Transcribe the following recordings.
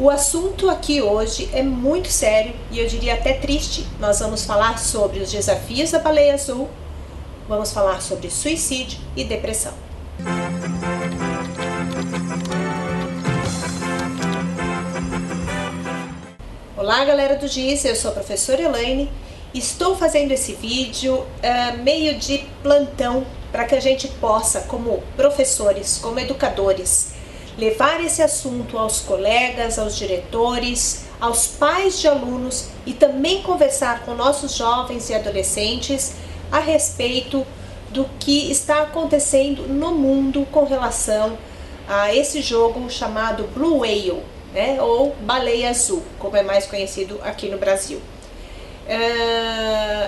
O assunto aqui hoje é muito sério e eu diria até triste. Nós vamos falar sobre os desafios da baleia azul, vamos falar sobre suicídio e depressão. Olá galera do GIS, eu sou a professora Elaine. Estou fazendo esse vídeo meio de plantão para que a gente possa, como professores, como educadores, levar esse assunto aos colegas, aos diretores, aos pais de alunos e também conversar com nossos jovens e adolescentes a respeito do que está acontecendo no mundo com relação a esse jogo chamado Blue Whale, né, ou baleia azul, como é mais conhecido aqui no Brasil.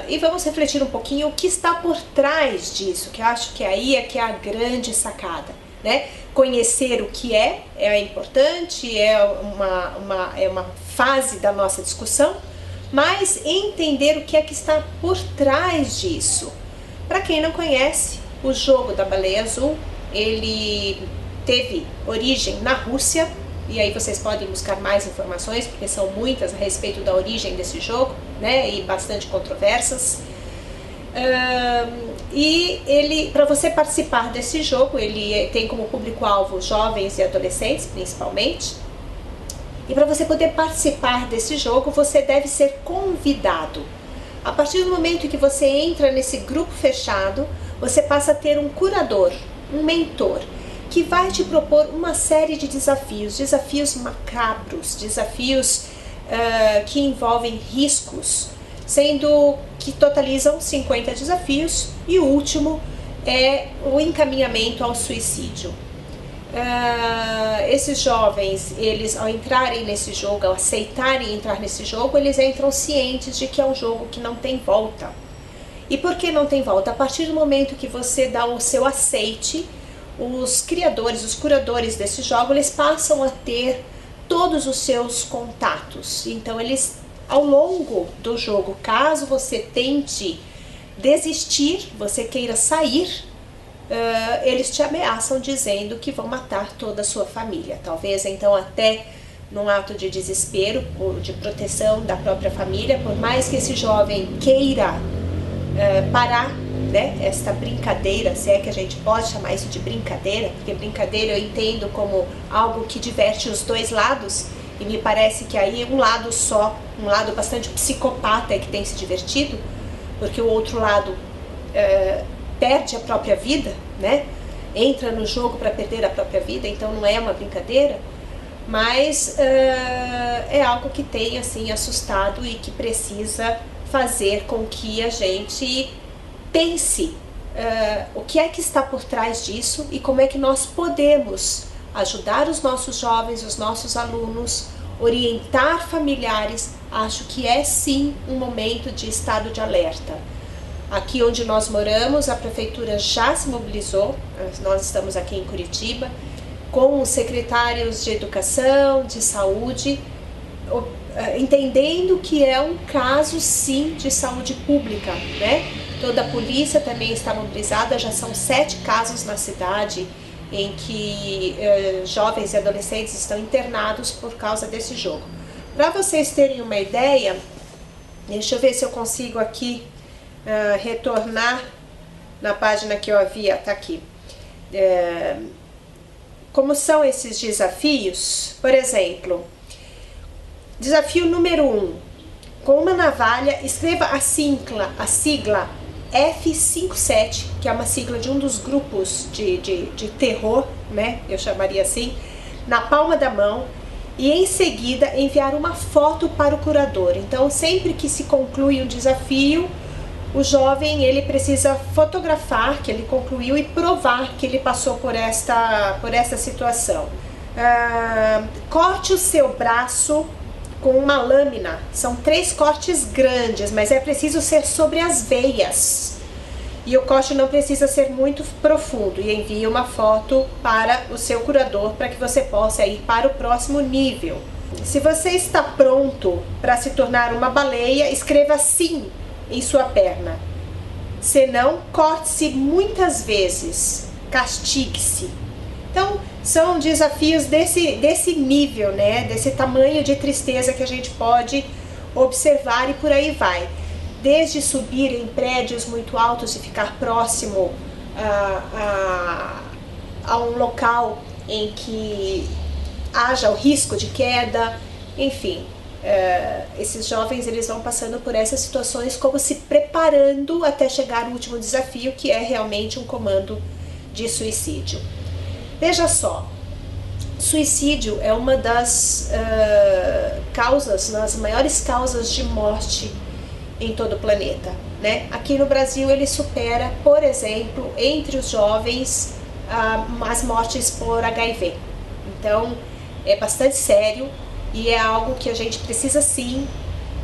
E vamos refletir um pouquinho o que está por trás disso, que eu acho que aí é que é a grande sacada, né? Conhecer o que é importante, é uma fase da nossa discussão, mas entender o que é que está por trás disso. Para quem não conhece, o jogo da baleia azul, ele teve origem na Rússia, e aí vocês podem buscar mais informações, porque são muitas a respeito da origem desse jogo, né, e bastante controversas. E ele, para você participar desse jogo, ele tem como público-alvo jovens e adolescentes, principalmente. E para você poder participar desse jogo, você deve ser convidado. A partir do momento que você entra nesse grupo fechado, você passa a ter um curador, um mentor, que vai te propor uma série de desafios, desafios macabros, desafios que envolvem riscos, sendo que totalizam 50 desafios e o último é o encaminhamento ao suicídio. Esses jovens, eles ao entrarem nesse jogo, ao aceitarem entrar nesse jogo, eles entram cientes de que é um jogo que não tem volta. E por que não tem volta? A partir do momento que você dá o seu aceite, os criadores, os curadores desse jogo, eles passam a ter todos os seus contatos. Então eles, ao longo do jogo, caso você tente desistir, você queira sair, eles te ameaçam dizendo que vão matar toda a sua família. Talvez então até num ato de desespero ou de proteção da própria família, por mais que esse jovem queira parar, né, esta brincadeira, se é que a gente pode chamar isso de brincadeira, porque brincadeira eu entendo como algo que diverte os dois lados, e me parece que aí um lado só, um lado bastante psicopata é que tem se divertido, porque o outro lado perde a própria vida, né? Entra no jogo para perder a própria vida, então não é uma brincadeira, mas é algo que tem assim assustado e que precisa fazer com que a gente pense o que é que está por trás disso e como é que nós podemos ajudar os nossos jovens, os nossos alunos, orientar familiares. Acho que é sim um momento de estado de alerta. Aqui onde nós moramos, a prefeitura já se mobilizou, nós estamos aqui em Curitiba, com os secretários de educação, de saúde, entendendo que é um caso sim de saúde pública, né? Toda a polícia também está mobilizada, já são 7 casos na cidade em que jovens e adolescentes estão internados por causa desse jogo. Para vocês terem uma ideia, deixa eu ver se eu consigo aqui retornar na página que eu havia, tá aqui. Como são esses desafios? Por exemplo, desafio número 1. Com uma navalha, escreva a sigla F57, que é uma sigla de um dos grupos de terror, né? Eu chamaria assim, na palma da mão, e em seguida enviar uma foto para o curador. Então, sempre que se conclui um desafio, o jovem ele precisa fotografar que ele concluiu e provar que ele passou por esta situação. Corte o seu braço com uma lâmina. São 3 cortes grandes, mas é preciso ser sobre as veias. E o corte não precisa ser muito profundo. E envie uma foto para o seu curador para que você possa ir para o próximo nível. Se você está pronto para se tornar uma baleia, escreva sim em sua perna. Senão, corte-se muitas vezes, castigue-se. Então, são desafios desse nível, né? Desse tamanho de tristeza que a gente pode observar e por aí vai. Desde subir em prédios muito altos e ficar próximo a um local em que haja o risco de queda, enfim. Esses jovens, eles vão passando por essas situações como se preparando até chegar ao último desafio, que é realmente um comando de suicídio. Veja só, suicídio é uma das das maiores causas de morte em todo o planeta, né? Aqui no Brasil ele supera, por exemplo, entre os jovens, as mortes por HIV. Então é bastante sério e é algo que a gente precisa sim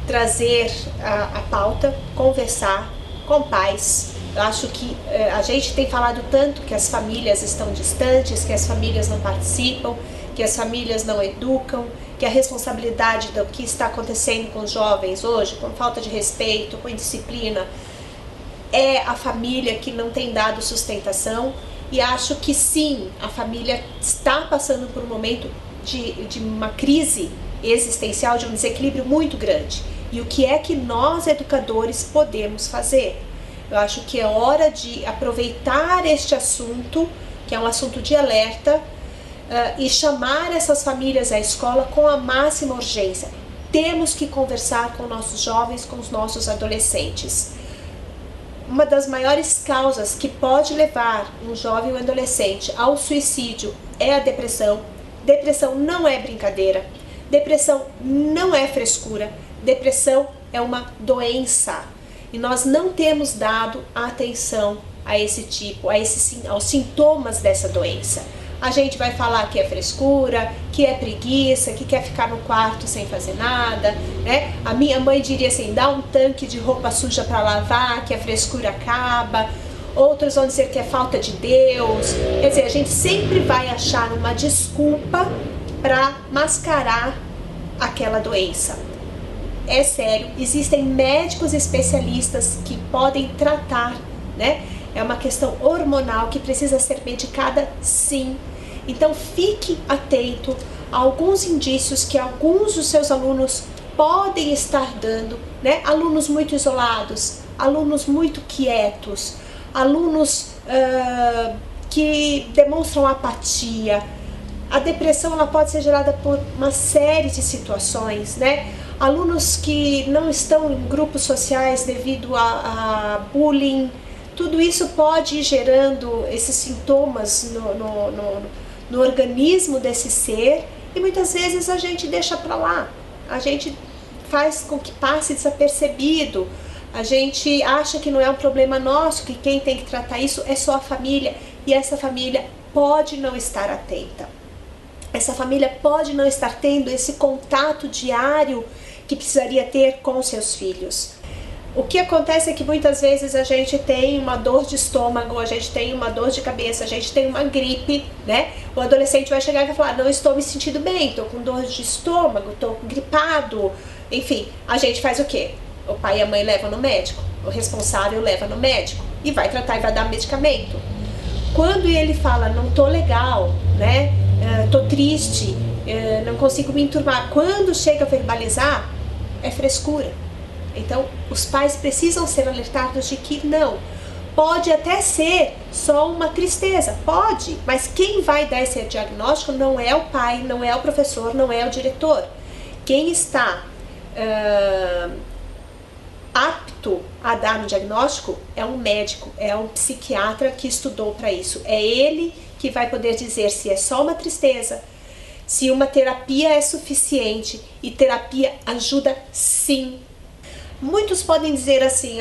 trazer à pauta, conversar com pais. Eu acho que a gente tem falado tanto que as famílias estão distantes, que as famílias não participam, que as famílias não educam, que a responsabilidade do que está acontecendo com os jovens hoje, com falta de respeito, com indisciplina, é a família que não tem dado sustentação. E acho que sim, a família está passando por um momento de uma crise existencial, de um desequilíbrio muito grande. E o que é que nós, educadores, podemos fazer? Eu acho que é hora de aproveitar este assunto, que é um assunto de alerta, e chamar essas famílias à escola com a máxima urgência. Temos que conversar com nossos jovens, com os nossos adolescentes. Uma das maiores causas que pode levar um jovem ou adolescente ao suicídio é a depressão. Depressão não é brincadeira, depressão não é frescura, depressão é uma doença. E nós não temos dado atenção a esse tipo, aos sintomas dessa doença. A gente vai falar que é frescura, que é preguiça, que quer ficar no quarto sem fazer nada, né? A minha mãe diria assim, dá um tanque de roupa suja para lavar, que a frescura acaba. Outros vão dizer que é falta de Deus. Quer dizer, a gente sempre vai achar uma desculpa para mascarar aquela doença. É sério, existem médicos especialistas que podem tratar, né? É uma questão hormonal que precisa ser medicada, sim. Então fique atento a alguns indícios que alguns dos seus alunos podem estar dando, né? Alunos muito isolados, alunos muito quietos, alunos que demonstram apatia. A depressão ela pode ser gerada por uma série de situações, né? Alunos que não estão em grupos sociais devido a bullying. Tudo isso pode ir gerando esses sintomas no organismo desse ser e muitas vezes a gente deixa para lá, a gente faz com que passe desapercebido, a gente acha que não é um problema nosso, que quem tem que tratar isso é só a família e essa família pode não estar atenta. Essa família pode não estar tendo esse contato diário que precisaria ter com seus filhos. O que acontece é que muitas vezes a gente tem uma dor de estômago, a gente tem uma dor de cabeça, a gente tem uma gripe, né? O adolescente vai chegar e vai falar, não estou me sentindo bem, estou com dor de estômago, estou gripado. Enfim, a gente faz o quê? O pai e a mãe levam no médico, o responsável leva no médico e vai tratar e vai dar medicamento. Quando ele fala, não estou legal, né? Estou triste, não consigo me enturmar. Quando chega a verbalizar, é frescura. Então, os pais precisam ser alertados de que não. Pode até ser só uma tristeza, pode, mas quem vai dar esse diagnóstico não é o pai, não é o professor, não é o diretor. Quem está apto a dar um diagnóstico é um médico, é um psiquiatra que estudou para isso. É ele que vai poder dizer se é só uma tristeza, se uma terapia é suficiente, e terapia ajuda sim. Muitos podem dizer assim,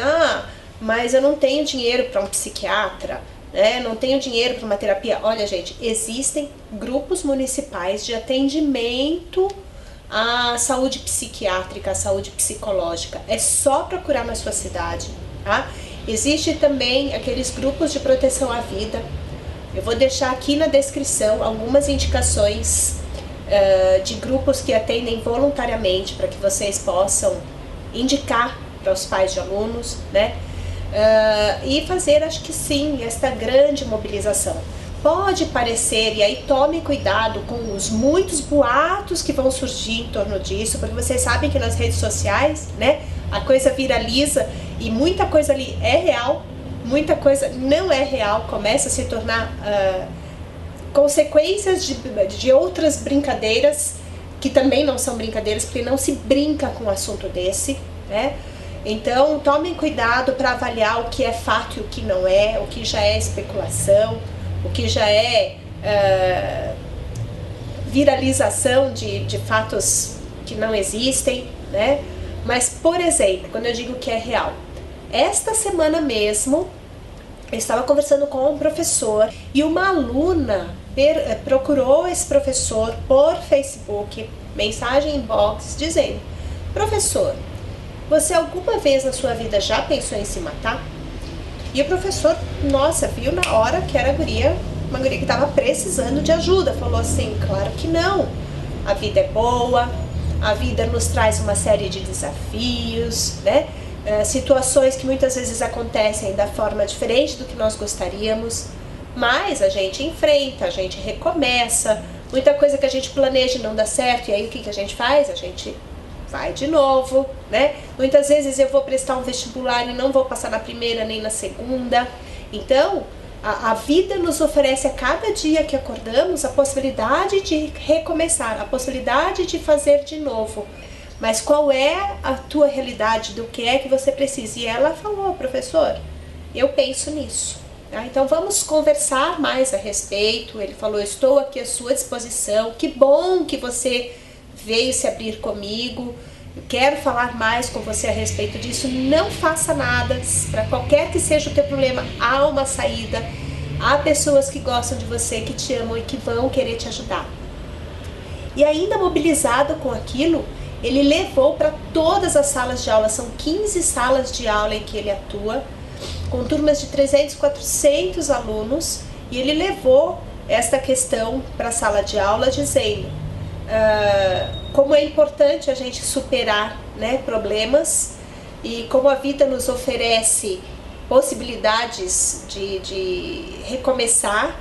mas eu não tenho dinheiro para um psiquiatra, né? Não tenho dinheiro para uma terapia. Olha, gente, existem grupos municipais de atendimento à saúde psiquiátrica, à saúde psicológica. É só procurar na sua cidade, tá? Existe também aqueles grupos de proteção à vida. Eu vou deixar aqui na descrição algumas indicações de grupos que atendem voluntariamente para que vocês possam indicar para os pais de alunos, né? E fazer, acho que sim, esta grande mobilização. Pode parecer, e aí tome cuidado com os muitos boatos que vão surgir em torno disso, porque vocês sabem que nas redes sociais, né, a coisa viraliza e muita coisa ali é real, muita coisa não é real, começa a se tornar consequências de outras brincadeiras, que também não são brincadeiras, porque não se brinca com um assunto desse, né? Então tomem cuidado para avaliar o que é fato e o que não é, o que já é especulação, o que já é viralização de fatos que não existem, né? Mas, por exemplo, quando eu digo que é real, esta semana mesmo eu estava conversando com um professor e uma aluna procurou esse professor por Facebook, mensagem inbox, dizendo: professor, você alguma vez na sua vida já pensou em se matar? E o professor, nossa, viu na hora que era uma guria que estava precisando de ajuda. Falou assim: claro que não, a vida é boa, a vida nos traz uma série de desafios, né? Situações que muitas vezes acontecem da forma diferente do que nós gostaríamos, mas a gente enfrenta, a gente recomeça, muita coisa que a gente planeja e não dá certo, e aí o que a gente faz? A gente vai de novo, né? Muitas vezes eu vou prestar um vestibular e não vou passar na primeira nem na segunda. Então, a vida nos oferece a cada dia que acordamos a possibilidade de recomeçar, a possibilidade de fazer de novo. Mas qual é a tua realidade, do que é que você precisa? E ela falou: professor, eu penso nisso. Tá? Então vamos conversar mais a respeito. Ele falou: estou aqui à sua disposição, que bom que você veio se abrir comigo, eu quero falar mais com você a respeito disso. Não faça nada, para qualquer que seja o teu problema, há uma saída, há pessoas que gostam de você, que te amam e que vão querer te ajudar. E ainda mobilizado com aquilo, ele levou para todas as salas de aula, são 15 salas de aula em que ele atua, com turmas de 300, 400 alunos, e ele levou esta questão para a sala de aula dizendo como é importante a gente superar, né, problemas, e como a vida nos oferece possibilidades de recomeçar,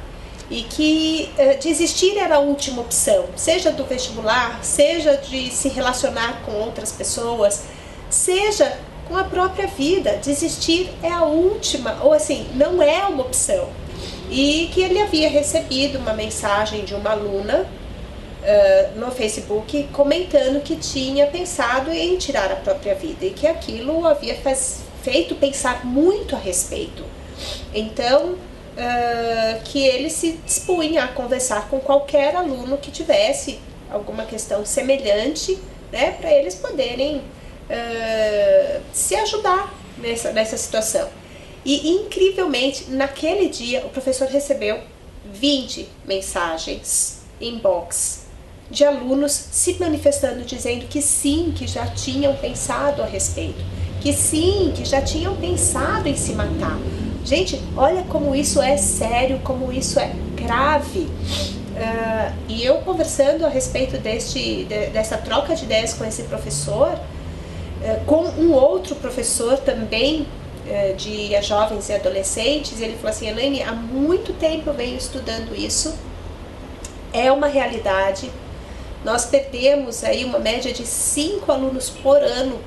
e que desistir era a última opção, seja do vestibular, seja de se relacionar com outras pessoas, seja com a própria vida. Desistir é a última, ou assim, não é uma opção. E que ele havia recebido uma mensagem de uma aluna no Facebook comentando que tinha pensado em tirar a própria vida e que aquilo o havia feito pensar muito a respeito. Então, que ele se dispunha a conversar com qualquer aluno que tivesse alguma questão semelhante, né, para eles poderem se ajudar nessa situação. E incrivelmente, naquele dia, o professor recebeu 20 mensagens inbox de alunos se manifestando, dizendo que sim, que já tinham pensado a respeito, que sim, que já tinham pensado em se matar. Gente, olha como isso é sério, como isso é grave. E eu conversando a respeito dessa troca de ideias com esse professor, com um outro professor também de jovens e adolescentes, ele falou assim: Elaine, há muito tempo eu venho estudando isso, é uma realidade. Nós perdemos aí uma média de 5 alunos por ano,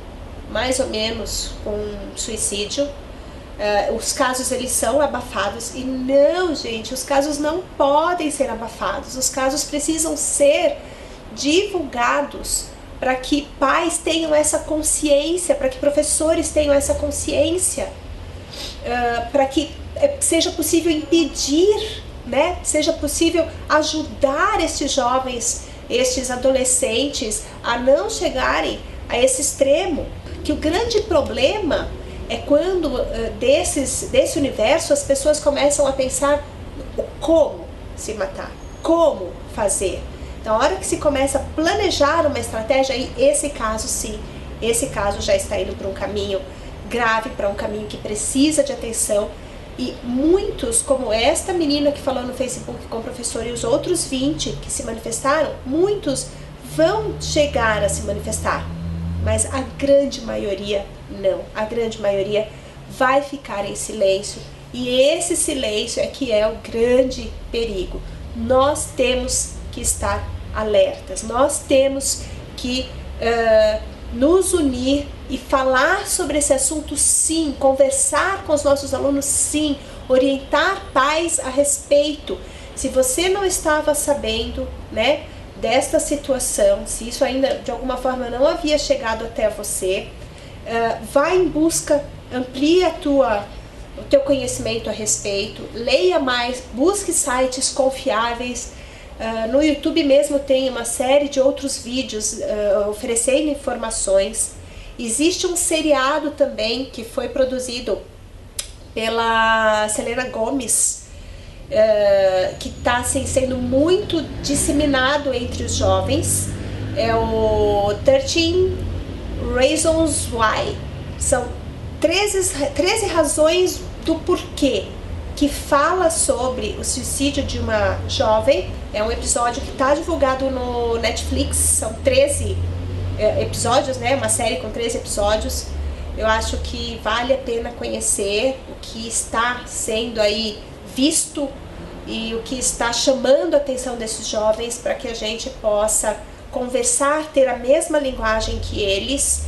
mais ou menos, com suicídio. Os casos, eles são abafados, e não, gente, os casos não podem ser abafados, os casos precisam ser divulgados para que pais tenham essa consciência, para que professores tenham essa consciência, para que seja possível impedir, né, seja possível ajudar estes jovens, estes adolescentes a não chegarem a esse extremo. Que o grande problema é quando desse universo as pessoas começam a pensar como se matar, como fazer. Então, a hora que se começa a planejar uma estratégia, aí esse caso sim, esse caso já está indo para um caminho grave, para um caminho que precisa de atenção. E muitos, como esta menina que falou no Facebook com o professor e os outros 20 que se manifestaram, muitos vão chegar a se manifestar, mas a grande maioria não. A grande maioria vai ficar em silêncio E esse silêncio é que é o grande perigo. Nós temos que estar alertas, nós temos que nos unir e falar sobre esse assunto, sim, conversar com os nossos alunos, sim, orientar pais a respeito. Se você não estava sabendo, né, desta situação, se isso ainda de alguma forma não havia chegado até você, vá em busca, amplie o teu conhecimento a respeito, leia mais, busque sites confiáveis. No YouTube mesmo tem uma série de outros vídeos oferecendo informações. Existe um seriado também que foi produzido pela Selena Gomez, que está assim, sendo muito disseminado entre os jovens. É o 13 Reasons Why. São 13 razões do porquê, que fala sobre o suicídio de uma jovem. É um episódio que está divulgado no Netflix, são 13 episódios, né? Uma série com 13 episódios. Eu acho que vale a pena conhecer o que está sendo aí visto e o que está chamando a atenção desses jovens, para que a gente possa conversar, ter a mesma linguagem que eles,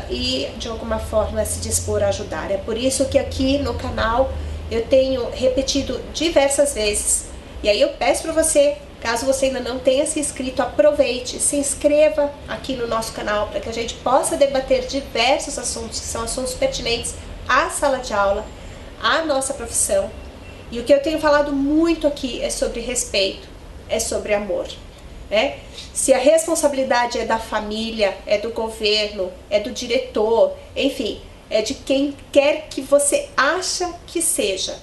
e de alguma forma se dispor a ajudar. É por isso que aqui no canal eu tenho repetido diversas vezes, e aí eu peço para você, caso você ainda não tenha se inscrito, aproveite, se inscreva aqui no nosso canal, para que a gente possa debater diversos assuntos que são assuntos pertinentes à sala de aula, à nossa profissão. E o que eu tenho falado muito aqui é sobre respeito, é sobre amor. Se a responsabilidade é da família, é do governo, é do diretor, enfim, é de quem quer que você acha que seja,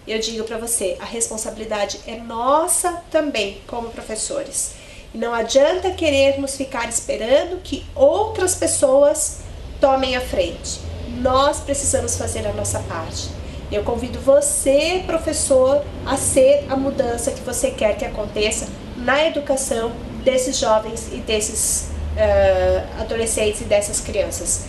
eu digo para você, a responsabilidade é nossa também como professores. E não adianta querermos ficar esperando que outras pessoas tomem a frente. Nós precisamos fazer a nossa parte. Eu convido você, professor, a ser a mudança que você quer que aconteça na educação desses jovens e desses adolescentes e dessas crianças.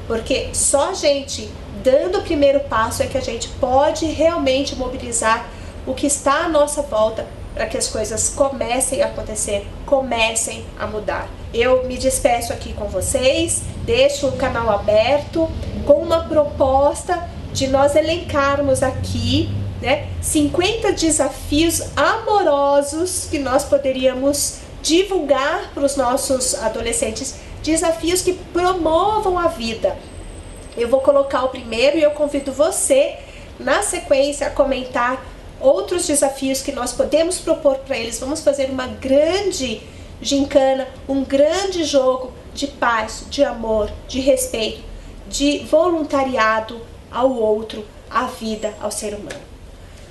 Porque só a gente dando o primeiro passo é que a gente pode realmente mobilizar o que está à nossa volta para que as coisas comecem a acontecer, comecem a mudar. Eu me despeço aqui com vocês, deixo o canal aberto com uma proposta de nós elencarmos aqui, né, 50 desafios amorosos que nós poderíamos divulgar para os nossos adolescentes, desafios que promovam a vida. Eu vou colocar o primeiro e eu convido você, na sequência, a comentar outros desafios que nós podemos propor para eles. Vamos fazer uma grande gincana, um grande jogo de paz, de amor, de respeito, de voluntariado ao outro, à vida, ao ser humano.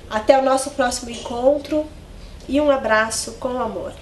Até o nosso próximo encontro e um abraço com amor.